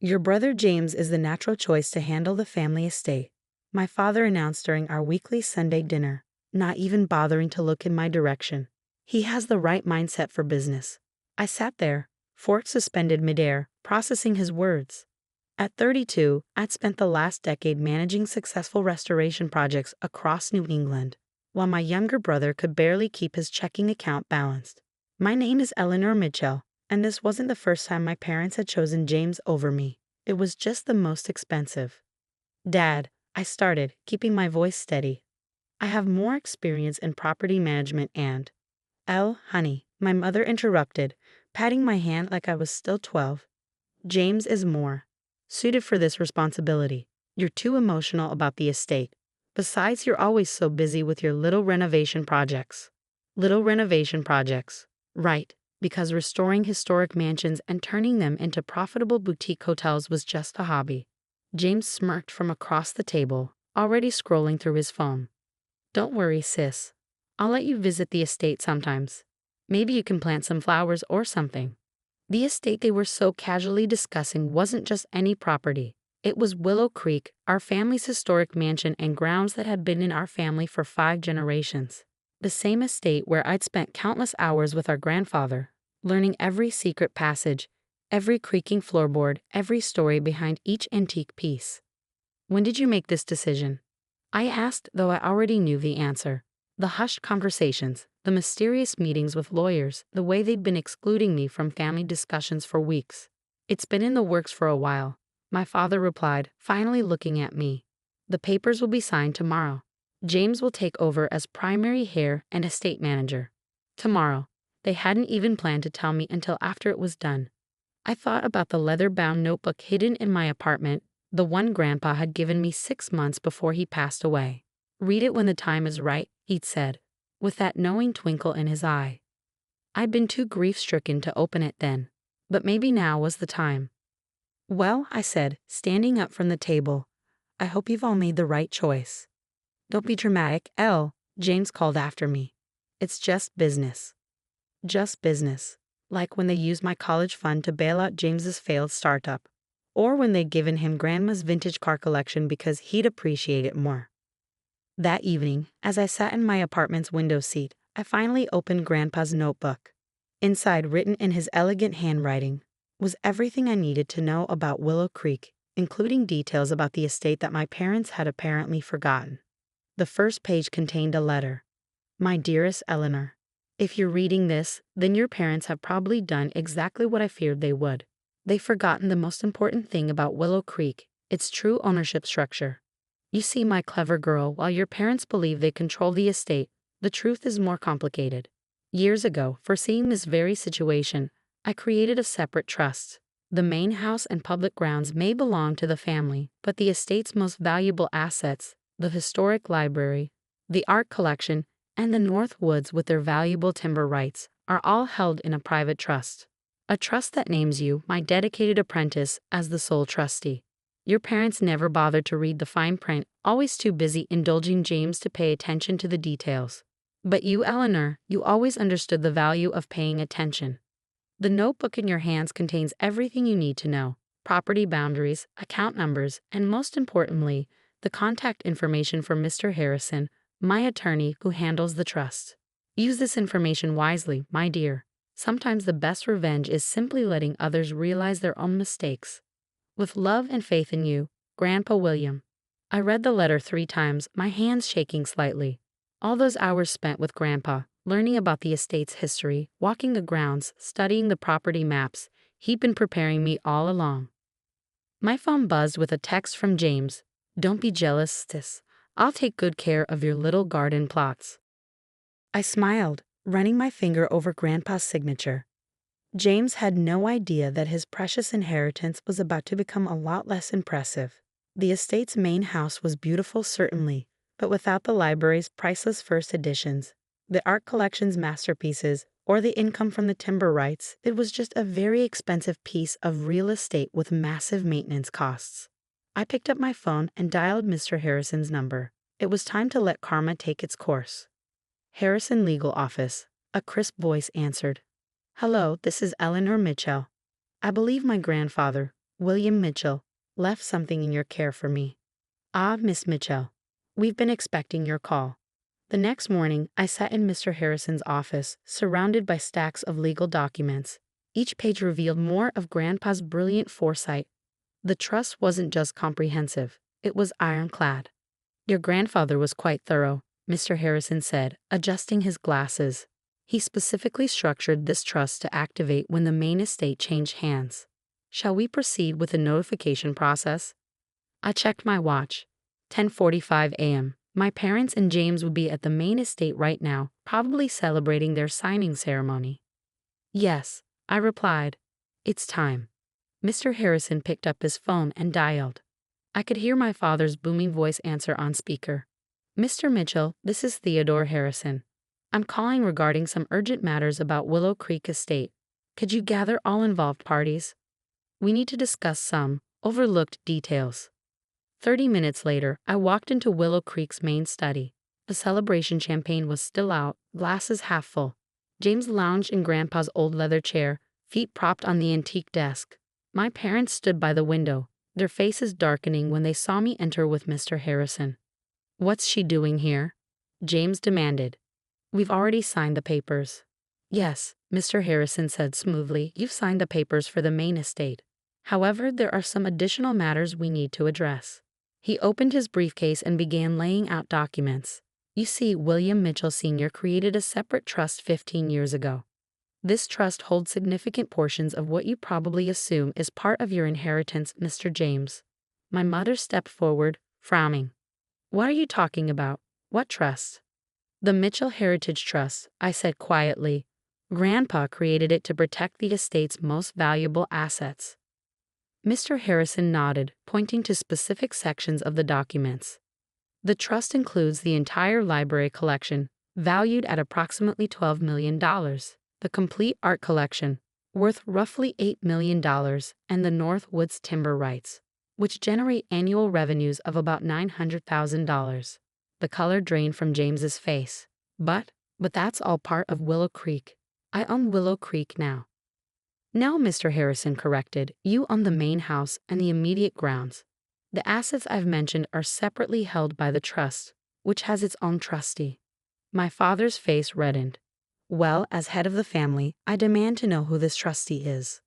Your brother James is the natural choice to handle the family estate, my father announced during our weekly Sunday dinner, not even bothering to look in my direction. He has the right mindset for business. I sat there, fork suspended midair, processing his words. At 32, I'd spent the last decade managing successful restoration projects across New England, while my younger brother could barely keep his checking account balanced. My name is Eleanor Mitchell, and this wasn't the first time my parents had chosen James over me. It was just the most expensive. Dad, I started, keeping my voice steady. I have more experience in property management and… Honey, my mother interrupted, patting my hand like I was still 12. James is more suited for this responsibility. You're too emotional about the estate. Besides, you're always so busy with your little renovation projects. Little renovation projects. Right, because restoring historic mansions and turning them into profitable boutique hotels was just a hobby. James smirked from across the table, already scrolling through his phone. Don't worry, sis. I'll let you visit the estate sometimes. Maybe you can plant some flowers or something. The estate they were so casually discussing wasn't just any property. It was Willow Creek, our family's historic mansion and grounds that had been in our family for 5 generations. The same estate where I'd spent countless hours with our grandfather, learning every secret passage, every creaking floorboard, every story behind each antique piece. When did you make this decision? I asked, though I already knew the answer. The hushed conversations, the mysterious meetings with lawyers, the way they'd been excluding me from family discussions for weeks. It's been in the works for a while, my father replied, finally looking at me. The papers will be signed tomorrow. James will take over as primary heir and estate manager. Tomorrow. They hadn't even planned to tell me until after it was done. I thought about the leather-bound notebook hidden in my apartment, the one Grandpa had given me 6 months before he passed away. Read it when the time is right, he'd said, with that knowing twinkle in his eye. I'd been too grief-stricken to open it then, but maybe now was the time. Well, I said, standing up from the table, I hope you've all made the right choice. Don't be dramatic, Elle, James called after me. It's just business. Just business. Like when they used my college fund to bail out James's failed startup, or when they'd given him Grandma's vintage car collection because he'd appreciate it more. That evening, as I sat in my apartment's window seat, I finally opened Grandpa's notebook. Inside, written in his elegant handwriting, was everything I needed to know about Willow Creek, including details about the estate that my parents had apparently forgotten. The first page contained a letter. My dearest Eleanor, if you're reading this, then your parents have probably done exactly what I feared they would. They've forgotten the most important thing about Willow Creek, its true ownership structure. You see, my clever girl, while your parents believe they control the estate, the truth is more complicated. Years ago, foreseeing this very situation, I created a separate trust. The main house and public grounds may belong to the family, but the estate's most valuable assets, the historic library, the art collection, and the North Woods with their valuable timber rights, are all held in a private trust. A trust that names you, my dedicated apprentice, as the sole trustee. Your parents never bothered to read the fine print, always too busy indulging James to pay attention to the details. But you, Eleanor, you always understood the value of paying attention. The notebook in your hands contains everything you need to know: property boundaries, account numbers, and most importantly, the contact information for Mr. Harrison, my attorney who handles the trust. Use this information wisely, my dear. Sometimes the best revenge is simply letting others realize their own mistakes. With love and faith in you, Grandpa William. I read the letter 3 times, my hands shaking slightly. All those hours spent with Grandpa, learning about the estate's history, walking the grounds, studying the property maps, he'd been preparing me all along. My phone buzzed with a text from James. Don't be jealous, sis. I'll take good care of your little garden plots. I smiled, running my finger over Grandpa's signature. James had no idea that his precious inheritance was about to become a lot less impressive. The estate's main house was beautiful, certainly, but without the library's priceless first editions, the art collection's masterpieces, or the income from the timber rights, it was just a very expensive piece of real estate with massive maintenance costs. I picked up my phone and dialed Mr. Harrison's number. It was time to let karma take its course. Harrison Legal Office, a crisp voice answered. Hello, this is Eleanor Mitchell. I believe my grandfather, William Mitchell, left something in your care for me. Ah, Miss Mitchell. We've been expecting your call. The next morning, I sat in Mr. Harrison's office, surrounded by stacks of legal documents. Each page revealed more of Grandpa's brilliant foresight. The trust wasn't just comprehensive, it was ironclad. Your grandfather was quite thorough, Mr. Harrison said, adjusting his glasses. He specifically structured this trust to activate when the main estate changed hands. Shall we proceed with the notification process? I checked my watch. 10:45 a.m. My parents and James would be at the main estate right now, probably celebrating their signing ceremony. Yes, I replied. It's time. Mr. Harrison picked up his phone and dialed. I could hear my father's booming voice answer on speaker. Mr. Mitchell, this is Theodore Harrison. I'm calling regarding some urgent matters about Willow Creek Estate. Could you gather all involved parties? We need to discuss some overlooked details. 30 minutes later, I walked into Willow Creek's main study. The celebration champagne was still out, glasses half full. James lounged in Grandpa's old leather chair, feet propped on the antique desk. My parents stood by the window, their faces darkening when they saw me enter with Mr. Harrison. What's she doing here? James demanded. We've already signed the papers. Yes, Mr. Harrison said smoothly, you've signed the papers for the main estate. However, there are some additional matters we need to address. He opened his briefcase and began laying out documents. You see, William Mitchell Sr. created a separate trust 15 years ago. This trust holds significant portions of what you probably assume is part of your inheritance, Mr. James. My mother stepped forward, frowning. What are you talking about? What trust? The Mitchell Heritage Trust, I said quietly. Grandpa created it to protect the estate's most valuable assets. Mr. Harrison nodded, pointing to specific sections of the documents. The trust includes the entire library collection, valued at approximately $12 million, the complete art collection, worth roughly $8 million, and the Northwoods timber rights, which generate annual revenues of about $900,000. The color drained from James's face. But that's all part of Willow Creek. I own Willow Creek now. No, Mr. Harrison corrected, you own the main house and the immediate grounds. The assets I've mentioned are separately held by the trust, which has its own trustee. My father's face reddened. Well, as head of the family, I demand to know who this trustee is.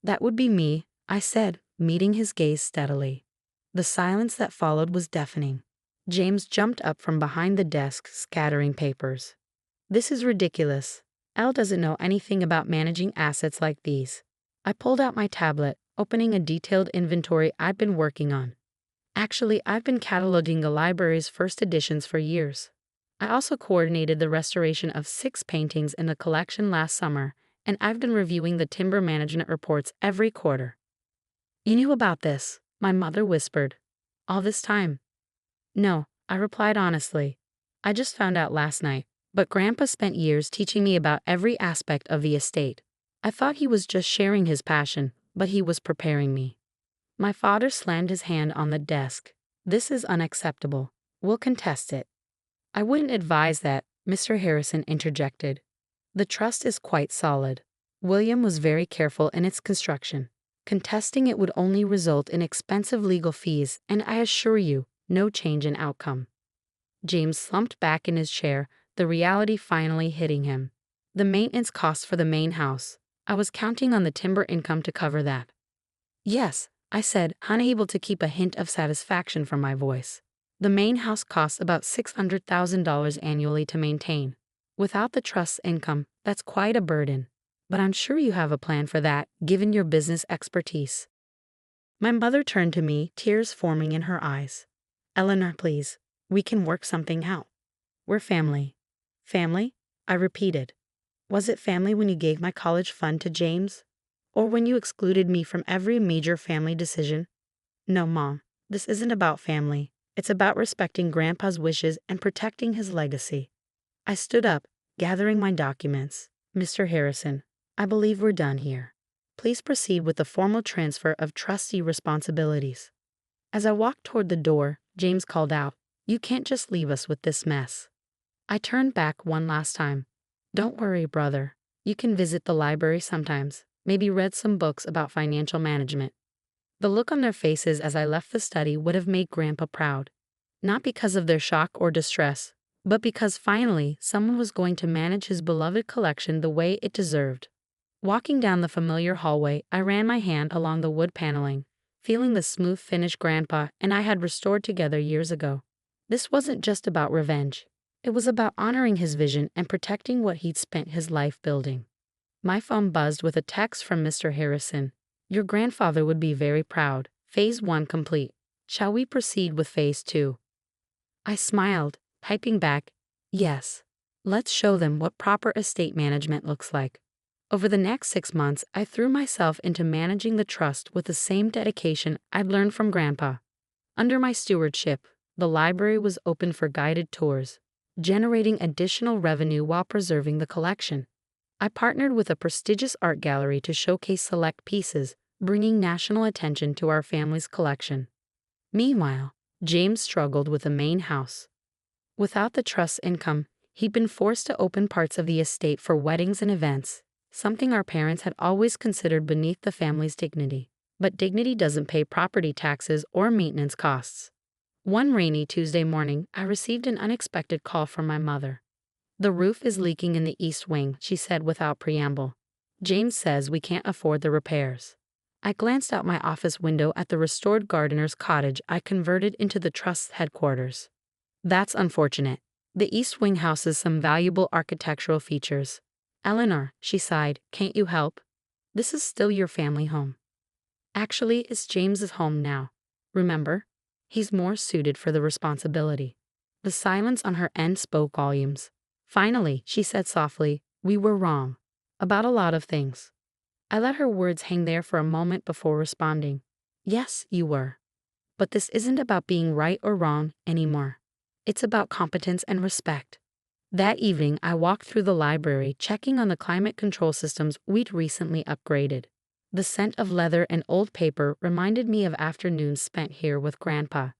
That would be me, I said, meeting his gaze steadily. The silence that followed was deafening. James jumped up from behind the desk, scattering papers. This is ridiculous. Elle doesn't know anything about managing assets like these. I pulled out my tablet, opening a detailed inventory I'd been working on. Actually, I've been cataloging the library's first editions for years. I also coordinated the restoration of 6 paintings in the collection last summer, and I've been reviewing the timber management reports every quarter. You knew about this, my mother whispered. All this time? No, I replied honestly. I just found out last night. But Grandpa spent years teaching me about every aspect of the estate. I thought he was just sharing his passion, but he was preparing me. My father slammed his hand on the desk. This is unacceptable. We'll contest it. I wouldn't advise that, Mr. Harrison interjected. The trust is quite solid. William was very careful in its construction. Contesting it would only result in expensive legal fees, and I assure you, no change in outcome. James slumped back in his chair, the reality finally hitting him. The maintenance costs for the main house. I was counting on the timber income to cover that. Yes, I said, unable to keep a hint of satisfaction from my voice. The main house costs about $600,000 annually to maintain. Without the trust's income, that's quite a burden. But I'm sure you have a plan for that, given your business expertise. My mother turned to me, tears forming in her eyes. Eleanor, please. We can work something out. We're family. Family? I repeated. Was it family when you gave my college fund to James? Or when you excluded me from every major family decision? No, Mom, this isn't about family. It's about respecting Grandpa's wishes and protecting his legacy. I stood up, gathering my documents. Mr. Harrison, I believe we're done here. Please proceed with the formal transfer of trustee responsibilities. As I walked toward the door, James called out, You can't just leave us with this mess. I turned back one last time. Don't worry, brother. You can visit the library sometimes, maybe read some books about financial management. The look on their faces as I left the study would have made Grandpa proud. Not because of their shock or distress, but because finally someone was going to manage his beloved collection the way it deserved. Walking down the familiar hallway, I ran my hand along the wood paneling, feeling the smooth finish Grandpa and I had restored together years ago. This wasn't just about revenge. It was about honoring his vision and protecting what he'd spent his life building. My phone buzzed with a text from Mr. Harrison. Your grandfather would be very proud. Phase 1 complete. Shall we proceed with Phase 2? I smiled, typing back, yes. Let's show them what proper estate management looks like. Over the next 6 months, I threw myself into managing the trust with the same dedication I'd learned from Grandpa. Under my stewardship, the library was open for guided tours, generating additional revenue while preserving the collection. I partnered with a prestigious art gallery to showcase select pieces, bringing national attention to our family's collection. Meanwhile, James struggled with the main house. Without the trust's income, he'd been forced to open parts of the estate for weddings and events, something our parents had always considered beneath the family's dignity. But dignity doesn't pay property taxes or maintenance costs. One rainy Tuesday morning, I received an unexpected call from my mother. The roof is leaking in the east wing, she said without preamble. James says we can't afford the repairs. I glanced out my office window at the restored gardener's cottage I converted into the trust's headquarters. That's unfortunate. The east wing houses some valuable architectural features. Eleanor, she sighed, can't you help? This is still your family home. Actually, it's James's home now. Remember? He's more suited for the responsibility. The silence on her end spoke volumes. Finally, she said softly, we were wrong. About a lot of things. I let her words hang there for a moment before responding. Yes, you were. But this isn't about being right or wrong anymore. It's about competence and respect. That evening, I walked through the library checking on the climate control systems we'd recently upgraded. The scent of leather and old paper reminded me of afternoons spent here with Grandpa,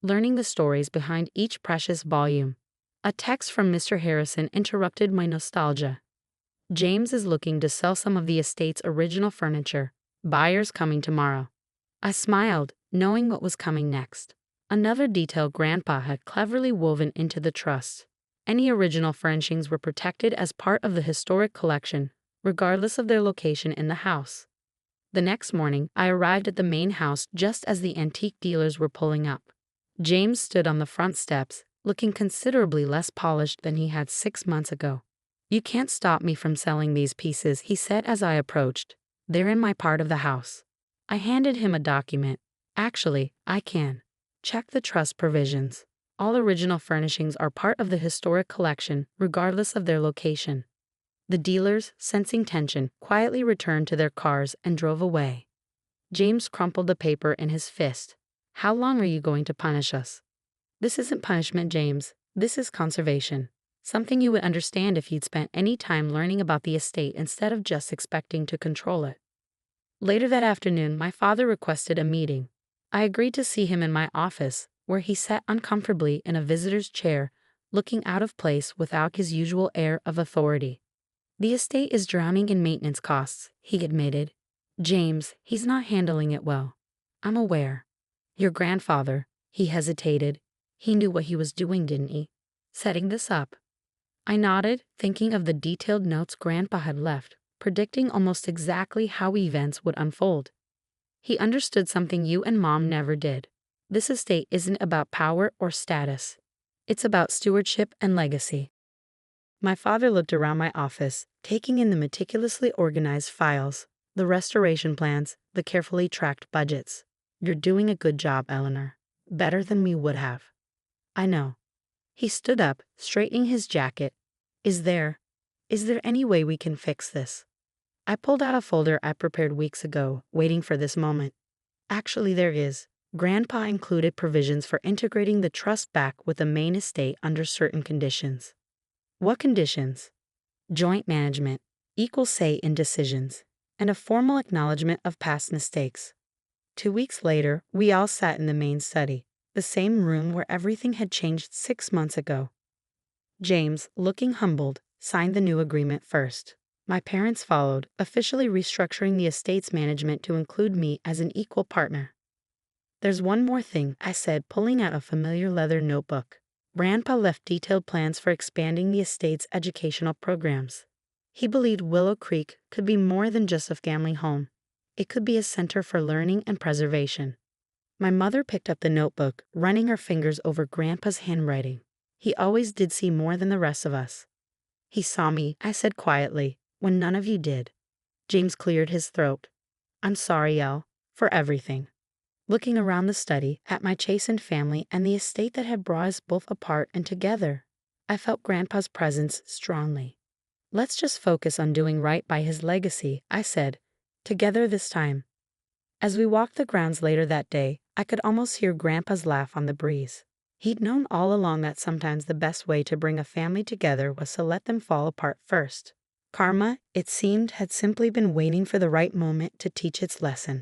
learning the stories behind each precious volume. A text from Mr. Harrison interrupted my nostalgia. James is looking to sell some of the estate's original furniture. Buyers coming tomorrow. I smiled, knowing what was coming next. Another detail Grandpa had cleverly woven into the trust. Any original furnishings were protected as part of the historic collection, regardless of their location in the house. The next morning, I arrived at the main house just as the antique dealers were pulling up. James stood on the front steps, looking considerably less polished than he had 6 months ago. You can't stop me from selling these pieces, he said as I approached. They're in my part of the house. I handed him a document. Actually, I can. Check the trust provisions. All original furnishings are part of the historic collection, regardless of their location. The dealers, sensing tension, quietly returned to their cars and drove away. James crumpled the paper in his fist. How long are you going to punish us? This isn't punishment, James. This is conservation. Something you would understand if you'd spent any time learning about the estate instead of just expecting to control it. Later that afternoon, my father requested a meeting. I agreed to see him in my office, where he sat uncomfortably in a visitor's chair, looking out of place without his usual air of authority. The estate is drowning in maintenance costs, he admitted. James, he's not handling it well. I'm aware. Your grandfather, he hesitated. He knew what he was doing, didn't he? Setting this up. I nodded, thinking of the detailed notes Grandpa had left, predicting almost exactly how events would unfold. He understood something you and Mom never did. This estate isn't about power or status. It's about stewardship and legacy. My father looked around my office, taking in the meticulously organized files, the restoration plans, the carefully tracked budgets. You're doing a good job, Eleanor. Better than we would have. I know. He stood up, straightening his jacket. Is there any way we can fix this? I pulled out a folder I prepared weeks ago, waiting for this moment. Actually, there is. Grandpa included provisions for integrating the trust back with the main estate under certain conditions. What conditions? Joint management, equal say in decisions, and a formal acknowledgement of past mistakes. 2 weeks later, we all sat in the main study, the same room where everything had changed 6 months ago. James, looking humbled, signed the new agreement first. My parents followed, officially restructuring the estate's management to include me as an equal partner. There's one more thing, I said, pulling out a familiar leather notebook. Grandpa left detailed plans for expanding the estate's educational programs. He believed Willow Creek could be more than just a family home. It could be a center for learning and preservation. My mother picked up the notebook, running her fingers over Grandpa's handwriting. He always did see more than the rest of us. He saw me, I said quietly, when none of you did. James cleared his throat. I'm sorry, Elle, for everything. Looking around the study, at my chastened family and the estate that had brought us both apart and together, I felt Grandpa's presence strongly. Let's just focus on doing right by his legacy, I said, together this time. As we walked the grounds later that day, I could almost hear Grandpa's laugh on the breeze. He'd known all along that sometimes the best way to bring a family together was to let them fall apart first. Karma, it seemed, had simply been waiting for the right moment to teach its lesson.